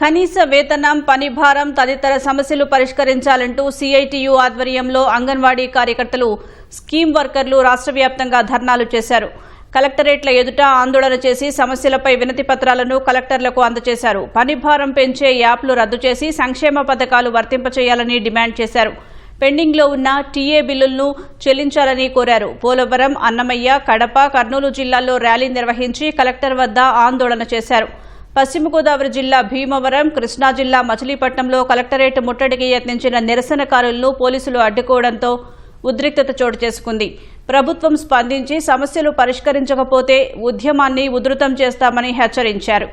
కనీస వేతనం, పని భారం తదితర సమస్యలు పరిష్కరించాలంటూ సిఐటియు ఆధ్వర్యంలో అంగన్వాడీ కార్యకర్తలు, స్కీమ్ వర్కర్లు రాష్ట్ర వ్యాప్తంగా ధర్నాలు చేశారు. కలెక్టరేట్ల ఎదుట ఆందోళన చేసి సమస్యలపై వినతి పత్రాలను కలెక్టర్లకు అందజేశారు. పని భారం పెంచే యాప్లు రద్దు చేసి సంక్షేమ పథకాలు వర్తింపచేయాలని డిమాండ్ చేశారు. పెండింగ్లో ఉన్న టీఏ బిల్లులను చెల్లించాలని కోరారు. పోలవరం, అన్నమయ్య, కడప, కర్నూలు జిల్లాల్లో ర్యాలీ నిర్వహించి కలెక్టర్ వద్ద ఆందోళన చేశారు. పశ్చిమ గోదావరి జిల్లా భీమవరం, కృష్ణా జిల్లా మచిలీపట్నంలో కలెక్టరేట్ ముట్టడికి యత్నించిన నిరసనకారులను పోలీసులు అడ్డుకోవడంతో ఉద్రిక్తత చోటు చేసుకుంది. ప్రభుత్వం స్పందించి సమస్యలు పరిష్కరించకపోతే ఉద్యమాన్ని ఉధృతం చేస్తామని హెచ్చరించారు.